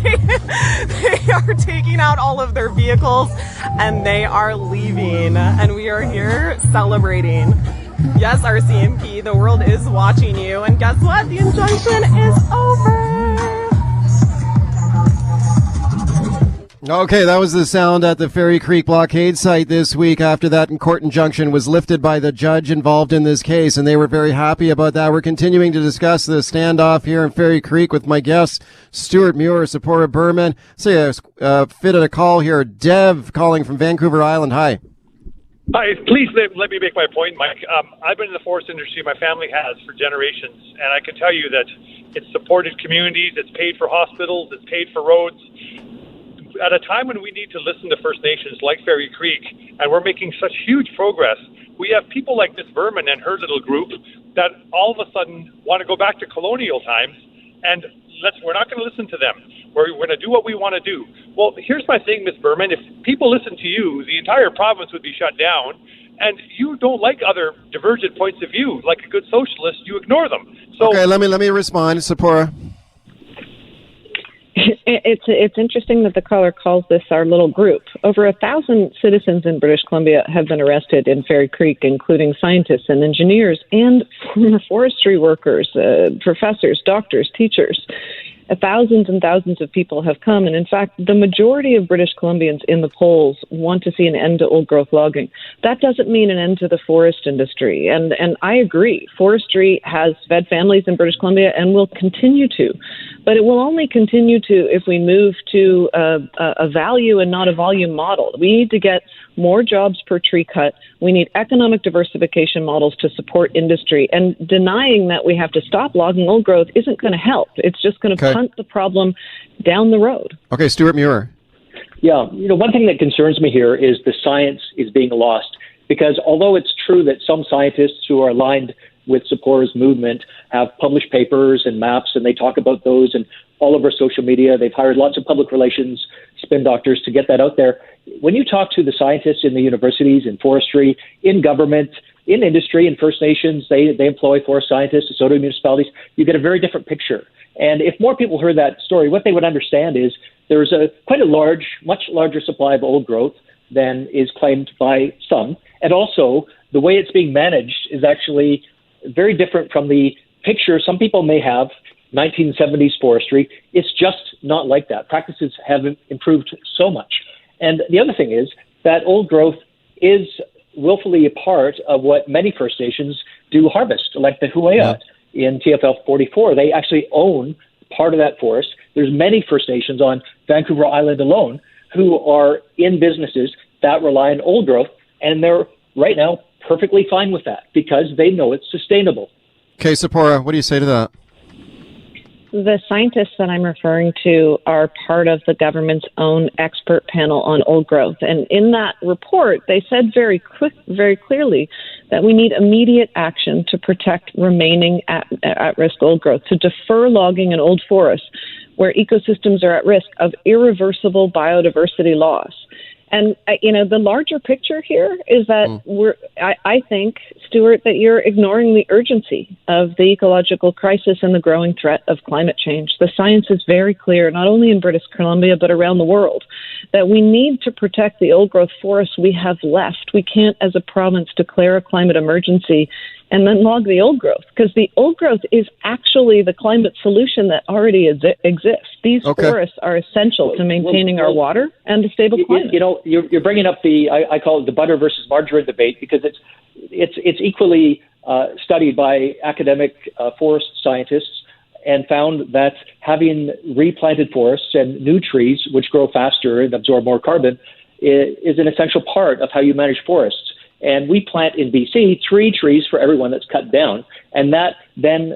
they are taking out all of their vehicles and they are leaving, and we are here celebrating. Yes, RCMP, the world is watching you, and guess what? The injunction is over. Okay, that was the sound at the Fairy Creek blockade site this week after that court injunction was lifted by the judge involved in this case, and they were very happy about that. We're continuing to discuss the standoff here in Fairy Creek with my guests, Stuart Muir, Sephora Berman. Fit at a call here. Dev calling from Vancouver Island. Hi. Hi, please let me make my point, Mike. I've been in the forest industry, my family has, for generations, and I can tell you that it's supported communities, it's paid for hospitals, it's paid for roads. At a time when we need to listen to First Nations like Fairy Creek, and we're making such huge progress, we have people like Miss Berman and her little group that all of a sudden want to go back to colonial times, and we're not going to listen to them. We're going to do what we want to do. Well, here's my thing, Miss Berman. If people listen to you, the entire province would be shut down, and you don't like other divergent points of view. Like a good socialist, you ignore them. So, okay, let me respond, Sephora. It's interesting that the caller calls this our little group. Over 1,000 citizens in British Columbia have been arrested in Fairy Creek, including scientists and engineers and former forestry workers, professors, doctors, teachers. Thousands and thousands of people have come, and in fact, the majority of British Columbians in the polls want to see an end to old-growth logging. That doesn't mean an end to the forest industry, and I agree. Forestry has fed families in British Columbia and will continue to, but it will only continue to if we move to a value and not a volume model. We need to get more jobs per tree cut. We need economic diversification models to support industry, and denying that we have to stop logging old growth isn't going to help. It's just going to punt the problem down the road. Okay, Stuart Muir. Yeah, one thing that concerns me here is the science is being lost, because although it's true that some scientists who are aligned with Sephora's movement have published papers and maps, and they talk about those and all over social media. They've hired lots of public relations spin doctors to get that out there. When you talk to the scientists in the universities, in forestry, in government, in industry, in First Nations, they employ forest scientists, and so do municipalities, you get a very different picture. And if more people heard that story, what they would understand is there's quite a much larger supply of old growth than is claimed by some. And also, the way it's being managed is actually very different from the picture some people may have, 1970s forestry. It's just not like that. Practices have improved so much. And the other thing is that old growth is willfully a part of what many First Nations do harvest, like the Huea in TFL 44. They actually own part of that forest. There's many First Nations on Vancouver Island alone who are in businesses that rely on old growth, and they're right now perfectly fine with that because they know it's sustainable. Okay, Sephora, what do you say to that? The scientists that I'm referring to are part of the government's own expert panel on old growth. And in that report, they said very clearly that we need immediate action to protect remaining at-risk old growth, to defer logging in old forests where ecosystems are at risk of irreversible biodiversity loss. And, the larger picture here is that I think, Stuart, that you're ignoring the urgency of the ecological crisis and the growing threat of climate change. The science is very clear, not only in British Columbia, but around the world, that we need to protect the old growth forests we have left. We can't, as a province, declare a climate emergency and then log the old growth, because the old growth is actually the climate solution that already exists. These forests are essential to maintaining our water and a stable climate. You're bringing up I call it the butter versus margarine debate, because it's equally studied by academic forest scientists and found that having replanted forests and new trees, which grow faster and absorb more carbon, is an essential part of how you manage forests. And we plant in BC 3 trees for every one that's cut down, and that then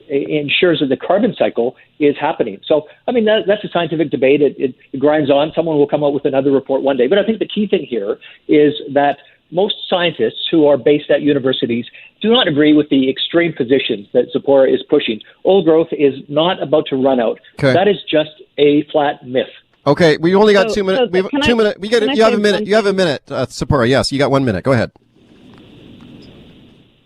ensures that the carbon cycle is happening. So, that's a scientific debate. It grinds on. Someone will come out with another report one day. But I think the key thing here is that most scientists who are based at universities do not agree with the extreme positions that Zipporah is pushing. Old growth is not about to run out. Okay. That is just a flat myth. Okay, we only got 2 minutes. We have 2 minutes. You have a minute. You have a minute, Sephora. Yes, you got 1 minute. Go ahead.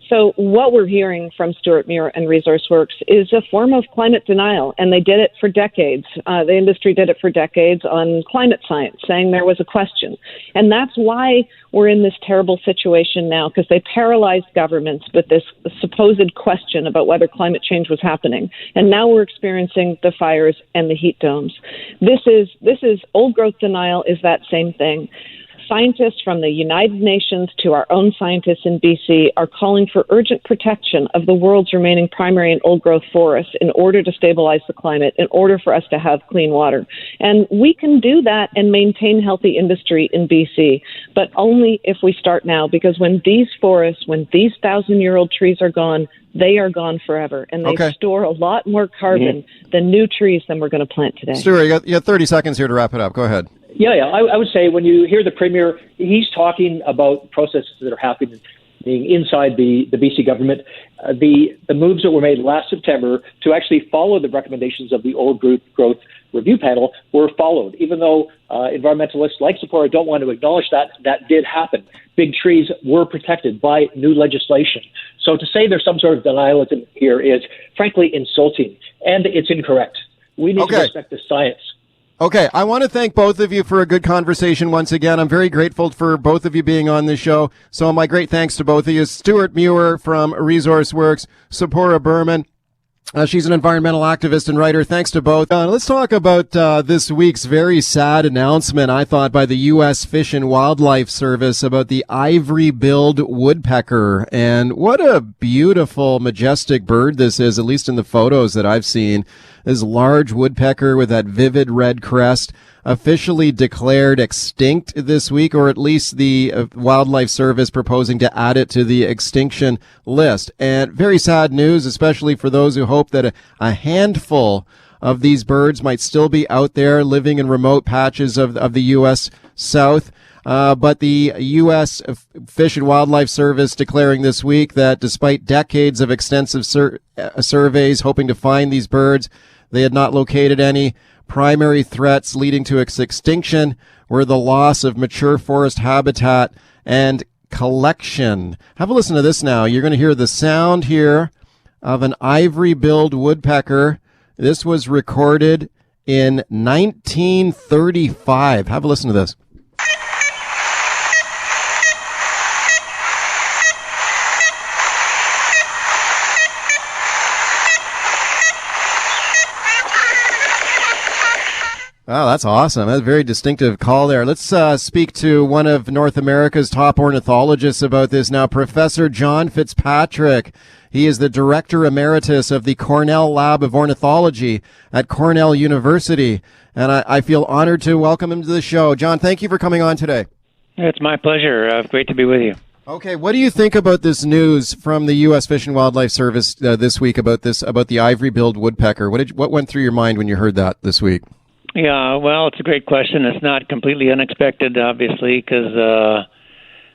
So what we're hearing from Stuart Muir and ResourceWorks is a form of climate denial, and they did it for decades. The industry did it for decades on climate science, saying there was a question. And that's why we're in this terrible situation now, because they paralyzed governments with this supposed question about whether climate change was happening. And now we're experiencing the fires and the heat domes. This is old growth denial is that same thing. Scientists from the United Nations to our own scientists in BC are calling for urgent protection of the world's remaining primary and old-growth forests in order to stabilize the climate, in order for us to have clean water. And we can do that and maintain healthy industry in BC, but only if we start now, because when these forests, when these 1,000-year-old trees are gone, they are gone forever, and they store a lot more carbon than new trees than we're going to plant today. Stuart, you got 30 seconds here to wrap it up. Go ahead. Yeah. I would say when you hear the Premier, he's talking about processes that are happening inside the BC government. The moves that were made last September to actually follow the recommendations of the Old Growth Review Panel were followed, even though environmentalists like Zipporah don't want to acknowledge that did happen. Big trees were protected by new legislation. So to say there's some sort of denialism here is frankly insulting, and it's incorrect. We need to respect the science. Okay, I want to thank both of you for a good conversation once again. I'm very grateful for both of you being on the show. So my great thanks to both of you. Stuart Muir from ResourceWorks, Zipporah Berman. She's an environmental activist and writer. Thanks to both. Let's talk about this week's very sad announcement, I thought, by the U.S. Fish and Wildlife Service about the ivory-billed woodpecker. And what a beautiful, majestic bird this is, at least in the photos that I've seen. This large woodpecker with that vivid red crest, officially declared extinct this week, or at least the Wildlife Service proposing to add it to the extinction list. And very sad news, especially for those who hope that a handful of these birds might still be out there living in remote patches of the U.S. South. But the U.S. Fish and Wildlife Service declaring this week that despite decades of extensive surveys hoping to find these birds, they had not located any. Primary threats leading to its extinction were the loss of mature forest habitat and collection. Have a listen to this now. You're going to hear the sound here of an ivory-billed woodpecker. This was recorded in 1935. Have a listen to this. Wow, that's awesome. That's a very distinctive call there. Let's speak to one of North America's top ornithologists about this now, Professor John Fitzpatrick. He is the Director Emeritus of the Cornell Lab of Ornithology at Cornell University, and I feel honored to welcome him to the show. John, thank you for coming on today. It's my pleasure. Great to be with you. Okay, what do you think about this news from the U.S. Fish and Wildlife Service this week about the ivory-billed woodpecker? What went through your mind when you heard that this week? Yeah, well, it's a great question. It's not completely unexpected, obviously, because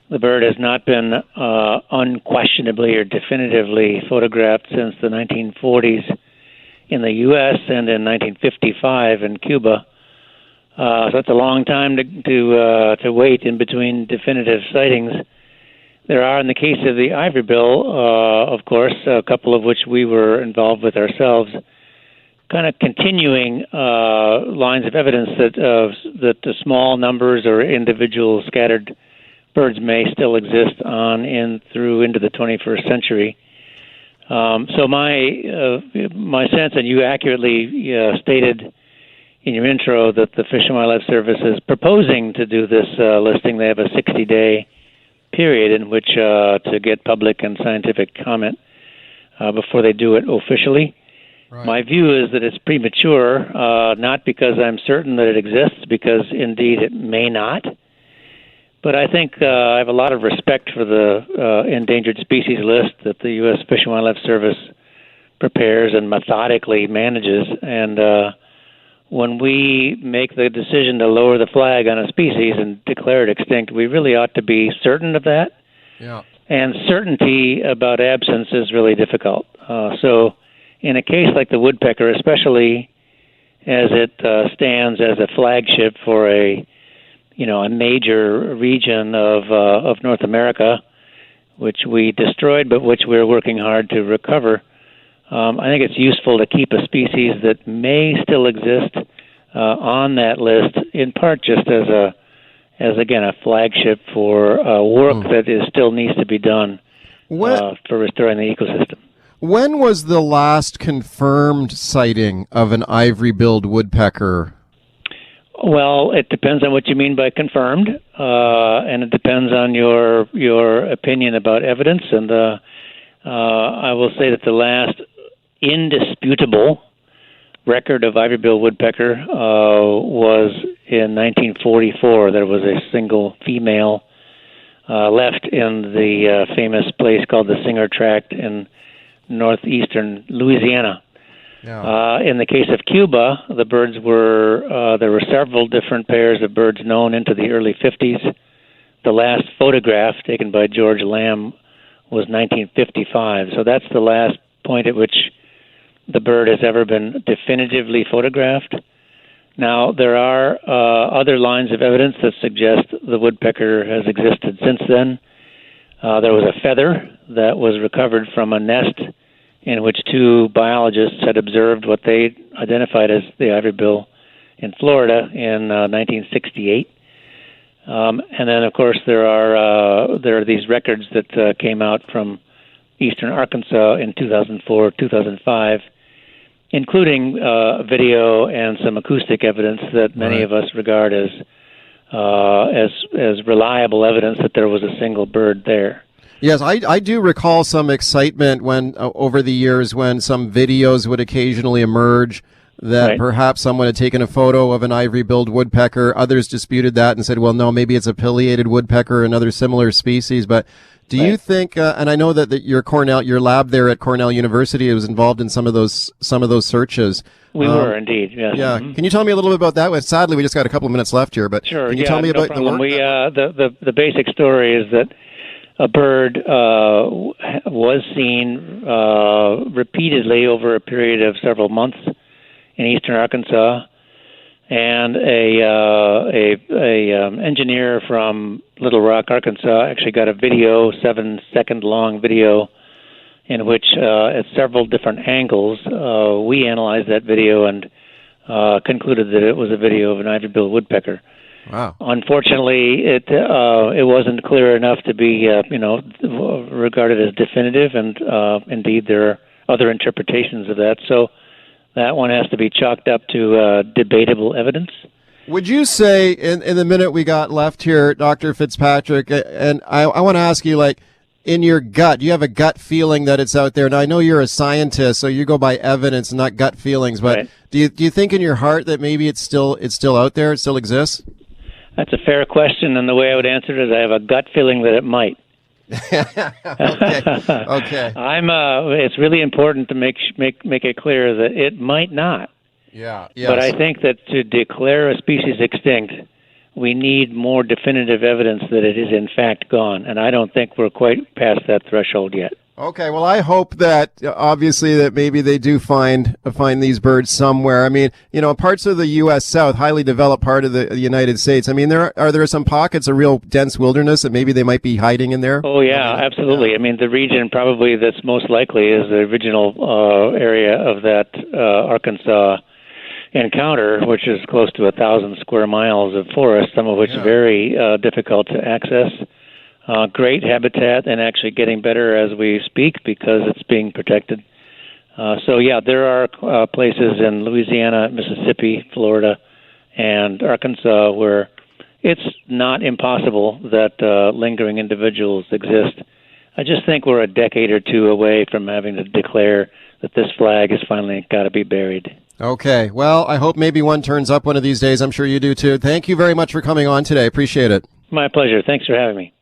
the bird has not been unquestionably or definitively photographed since the 1940s in the U.S. and in 1955 in Cuba. So it's a long time to wait in between definitive sightings. There are, in the case of the ivory bill, of course, a couple of which we were involved with ourselves, kind of continuing lines of evidence that the small numbers or individual scattered birds may still exist through into the 21st century. So my sense, and you accurately stated in your intro that the Fish and Wildlife Service is proposing to do this listing. They have a 60-day period in which to get public and scientific comment before they do it officially. Right. My view is that it's premature, not because I'm certain that it exists, because indeed it may not. But I think I have a lot of respect for the endangered species list that the U.S. Fish and Wildlife Service prepares and methodically manages. And when we make the decision to lower the flag on a species and declare it extinct, we really ought to be certain of that. Yeah. And certainty about absence is really difficult. So in a case like the woodpecker, especially as it stands as a flagship for a major region of North America, which we destroyed, but which we're working hard to recover, I think it's useful to keep a species that may still exist on that list, in part just as a flagship for work that still needs to be done for restoring the ecosystem. When was the last confirmed sighting of an ivory-billed woodpecker? Well, it depends on what you mean by confirmed, and it depends on your opinion about evidence. And I will say that the last indisputable record of ivory-billed woodpecker was in 1944. There was a single female left in the famous place called the Singer Tract in northeastern Louisiana. Yeah. In the case of Cuba, the birds there were several different pairs of birds known into the early 50s. The last photograph taken by George Lamb was 1955. So that's the last point at which the bird has ever been definitively photographed. Now, there are other lines of evidence that suggest the woodpecker has existed since then. There was a feather that was recovered from a nest in which two biologists had observed what they identified as the ivory bill in Florida in 1968. And then, of course, there are these records that came out from eastern Arkansas in 2004, 2005, including video and some acoustic evidence that many of us regard as reliable evidence that there was a single bird there. Yes, I do recall some excitement when over the years when some videos would occasionally emerge that perhaps someone had taken a photo of an ivory-billed woodpecker. Others disputed that and said, well, no, maybe it's a pileated woodpecker, another similar species. But do you think, and I know that your lab there at Cornell University was involved in some of those searches. We were indeed, yes. Yeah. Mm-hmm. Can you tell me a little bit about that? Sadly, we just got a couple of minutes left here, but sure, can you tell me about the work? The basic story is that a bird was seen repeatedly over a period of several months in eastern Arkansas, and a engineer from Little Rock, Arkansas, actually got a video, 7-second long video, in which at several different angles we analyzed that video and concluded that it was a video of an ivory-billed woodpecker. Wow. Unfortunately, it wasn't clear enough to be regarded as definitive, and indeed there are other interpretations of that. So that one has to be chalked up to debatable evidence. Would you say, in the minute we got left here, Dr. Fitzpatrick, and I want to ask you, like, in your gut, you have a gut feeling that it's out there. Now, I know you're a scientist, so you go by evidence, not gut feelings. But do you think in your heart that maybe it's still out there, it still exists? That's a fair question, and the way I would answer it is I have a gut feeling that it might. Okay. It's really important to make it clear that it might not. Yeah. Yes. But I think that to declare a species extinct, we need more definitive evidence that it is in fact gone, and I don't think we're quite past that threshold yet. Okay, well, I hope that obviously that maybe they do find these birds somewhere. I mean, parts of the U.S. South, highly developed part of the United States. I mean, there are some pockets of real dense wilderness that maybe they might be hiding in there. Oh yeah, absolutely. Yeah. I mean, the region probably that's most likely is the original area of that Arkansas encounter, which is close to 1,000 square miles of forest, some of which are very difficult to access. Great habitat, and actually getting better as we speak because it's being protected. There are places in Louisiana, Mississippi, Florida, and Arkansas where it's not impossible that lingering individuals exist. I just think we're a decade or two away from having to declare that this flag has finally got to be buried. Okay. Well, I hope maybe one turns up one of these days. I'm sure you do too. Thank you very much for coming on today. Appreciate it. My pleasure. Thanks for having me.